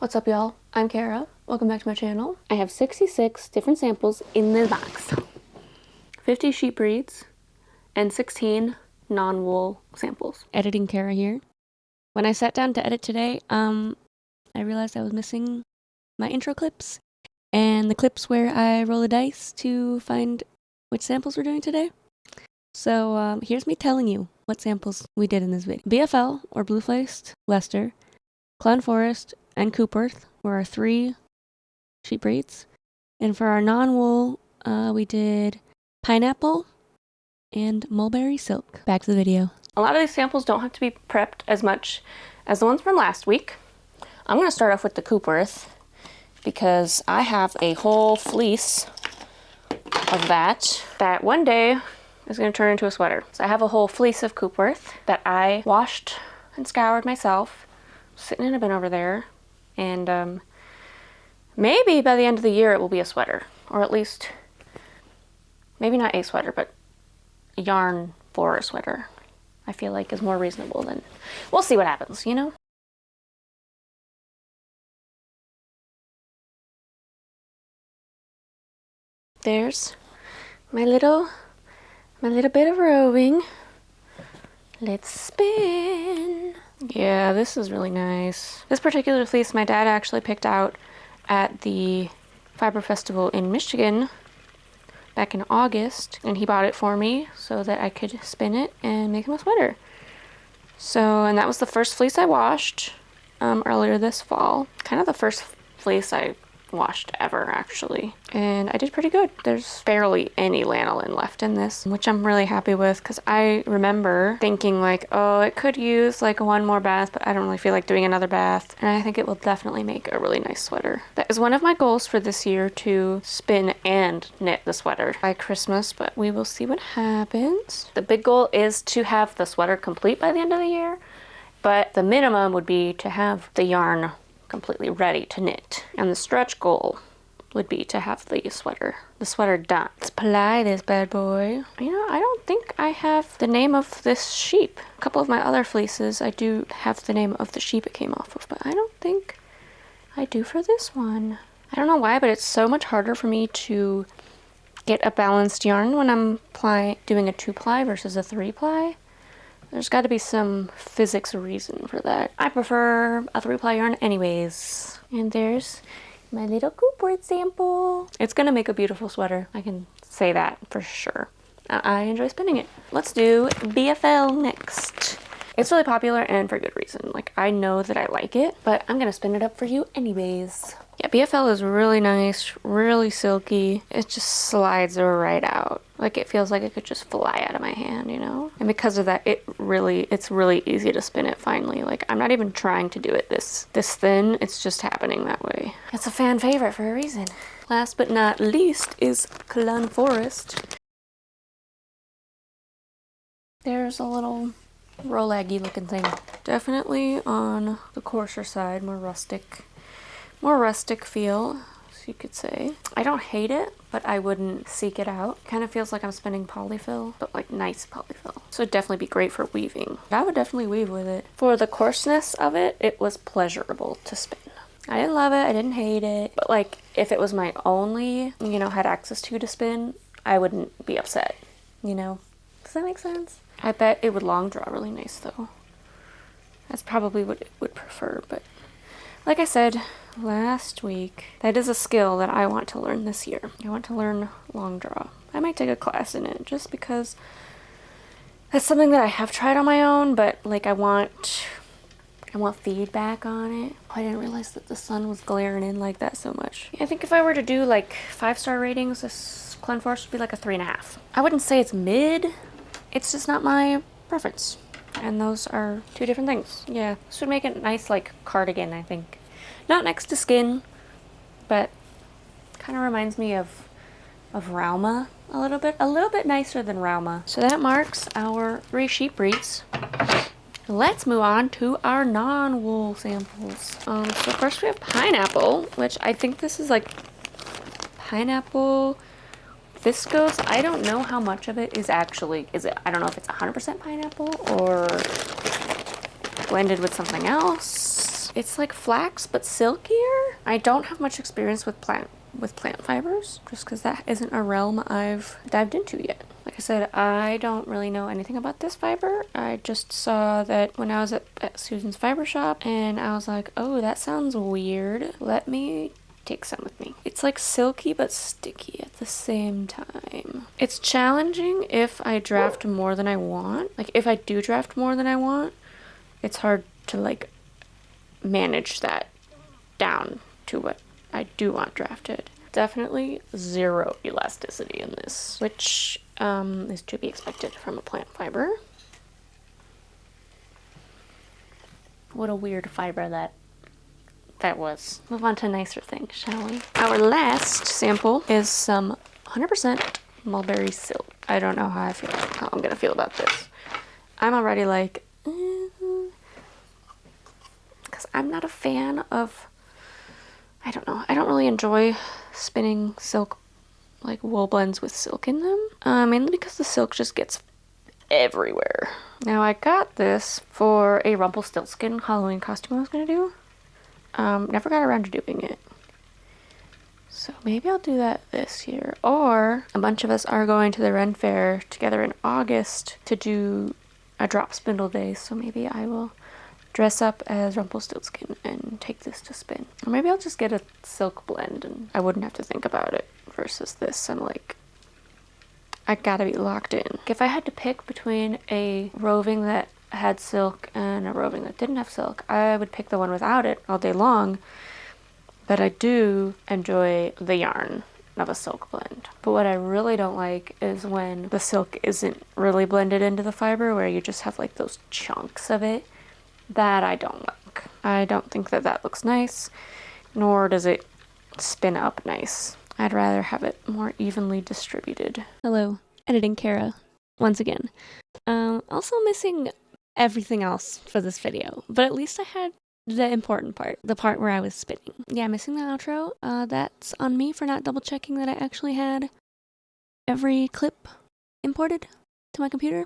What's up, y'all? I'm Kara. Welcome back to my channel. I have 66 different samples in this box. 50 sheep breeds and 16 non-wool samples. Editing Kara here. When I sat down to edit today, I realized I was missing my intro clips and the clips where I roll the dice to find which samples we're doing today. So here's me telling you what samples we did in this video. BFL, or blue-faced Leicester, Clun Forest, and Coopworth were our 3 sheep breeds. And for our non-wool, we did pineapple and mulberry silk. Back to the video. A lot of these samples don't have to be prepped as much as the ones from last week. I'm going to start off with the Coopworth because I have a whole fleece of that one day is going to turn into a sweater. So I have a whole fleece of Coopworth that I washed and scoured myself, sitting in a bin over there. And maybe by the end of the year it will be a sweater, or at least maybe not a sweater, but yarn for a sweater. I feel like is more reasonable than, we'll see what happens, you know? There's my little bit of roving. Let's spin. Yeah, this is really nice. This particular fleece my dad actually picked out at the Fiber Festival in Michigan back in August, and he bought it for me so that I could spin it and make him a sweater. So, and that was the first fleece I washed earlier this fall. Kind of the first fleece I washed ever, actually. And I did pretty good. There's barely any lanolin left in this, which I'm really happy with, because I remember thinking like, oh, it could use like one more bath, but I don't really feel like doing another bath. And I think it will definitely make a really nice sweater. That is one of my goals for this year, to spin and knit the sweater by Christmas, but we will see what happens. The big goal is to have the sweater complete by the end of the year, but the minimum would be to have the yarn completely ready to knit. And the stretch goal would be to have the sweater done. Let's ply this bad boy. You know, I don't think I have the name of this sheep. A couple of my other fleeces, I do have the name of the sheep it came off of, but I don't think I do for this one. I don't know why, but it's so much harder for me to get a balanced yarn when I'm doing a 2-ply versus a 3-ply. There's got to be some physics reason for that. I prefer a 3-ply yarn anyways. And there's my little Coopworth sample. It's gonna make a beautiful sweater. I can say that for sure. I enjoy spinning it. Let's do BFL next. It's really popular and for good reason. Like, I know that I like it, but I'm gonna spin it up for you anyways. Yeah, BFL is really nice, really silky. It just slides right out. Like, it feels like it could just fly out of my hand, you know? And because of that, it's really easy to spin it finally. Like, I'm not even trying to do it this thin, it's just happening that way. It's a fan favorite for a reason. Last but not least is Clun Forest. There's a little rollaggy looking thing. Definitely on the coarser side, more rustic feel, as you could say. I don't hate it, but I wouldn't seek it out. Kind of feels like I'm spinning polyfill, but like nice polyfill. So it'd definitely be great for weaving. I would definitely weave with it. For the coarseness of it, it was pleasurable to spin. I didn't love it, I didn't hate it, but like if it was my only, you know, had access to spin, I wouldn't be upset, you know? Does that make sense? I bet it would long draw really nice though. That's probably what it would prefer, but like I said last week, that is a skill that I want to learn this year. I want to learn long draw. I might take a class in it just because that's something that I have tried on my own, but like I want feedback on it. Oh, I didn't realize that the sun was glaring in like that so much. I think if I were to do like 5-star ratings, this Clun Forest would be like a 3.5. I wouldn't say it's mid. It's just not my preference. And those are 2 different things. Yeah, this would make a nice like cardigan, I think. Not next to skin, but kind of reminds me of Rauma a little bit nicer than Rauma. So that marks our 3 sheep breeds. Let's move on to our non-wool samples. So first we have pineapple, which I think this is like pineapple viscose. I don't know how much of it is I don't know if it's 100% pineapple or blended with something else. It's like flax, but silkier. I don't have much experience with plant fibers, just because that isn't a realm I've dived into yet. Like I said, I don't really know anything about this fiber. I just saw that when I was at Susan's fiber shop, and I was like, oh, that sounds weird. Let me take some with me. It's like silky but sticky at the same time. It's challenging if I draft more than I want. Like if I do draft more than I want, it's hard to like manage that down to what I do want drafted. Definitely zero elasticity in this, which is to be expected from a plant fiber. What a weird fiber that was. Move on to nicer things, shall we? Our last sample is some 100% mulberry silk. I don't know how I'm gonna feel about this. I'm already like, because I'm not a fan of, I don't know, I don't really enjoy spinning silk, like wool blends with silk in them, mainly because the silk just gets everywhere. Now I got this for a Rumpelstiltskin Halloween costume I was gonna do. Never got around to doing it. So maybe I'll do that this year. Or a bunch of us are going to the Ren Fair together in August to do a drop spindle day. So maybe I will dress up as Rumpelstiltskin and take this to spin. Or maybe I'll just get a silk blend and I wouldn't have to think about it versus this. I'm like, I gotta be locked in. If I had to pick between a roving that had silk and a roving that didn't have silk, I would pick the one without it all day long, but I do enjoy the yarn of a silk blend. But what I really don't like is when the silk isn't really blended into the fiber, where you just have like those chunks of it. That I don't like. I don't think that looks nice, nor does it spin up nice. I'd rather have it more evenly distributed. Hello, editing Kara, once again. Also missing everything else for this video, but at least I had the important part, the part where I was spinning. Yeah, missing the outro. That's on me for not double checking that I actually had every clip imported to my computer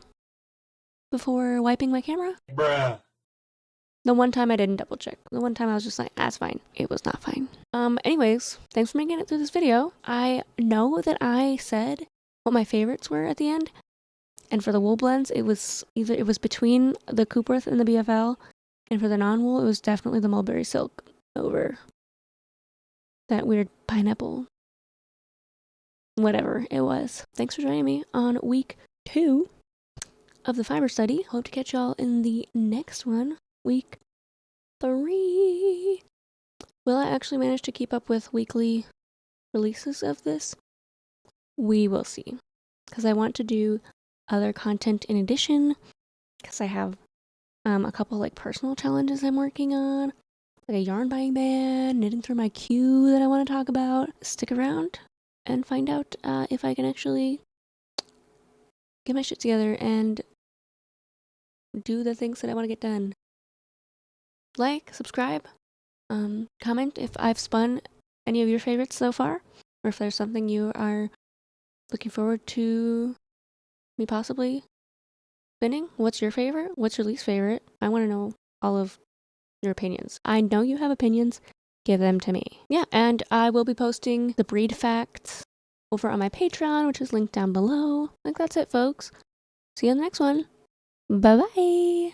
before wiping my camera. Bruh. The one time I didn't double check. The one time I was just like, that's fine. It was not fine. Anyways, thanks for making it through this video. I know that I said what my favorites were at the end. And for the wool blends, it was between the Coopworth and the BFL. And for the non-wool, it was definitely the mulberry silk over that weird pineapple. Whatever it was. Thanks for joining me on week 2 of the fiber study. Hope to catch y'all in the next one. Week 3. Will I actually manage to keep up with weekly releases of this? We will see. Because I want to do other content in addition. Because I have a couple like personal challenges I'm working on. Like a yarn buying ban, knitting through my queue that I want to talk about. Stick around and find out if I can actually get my shit together and do the things that I want to get done. Like, subscribe, comment if I've spun any of your favorites so far, or if there's something you are looking forward to me possibly spinning. What's your favorite? What's your least favorite? I want to know all of your opinions. I know you have opinions. Give them to me. Yeah, and I will be posting the breed facts over on my Patreon, which is linked down below. I think that's it, folks. See you in the next one. Bye-bye.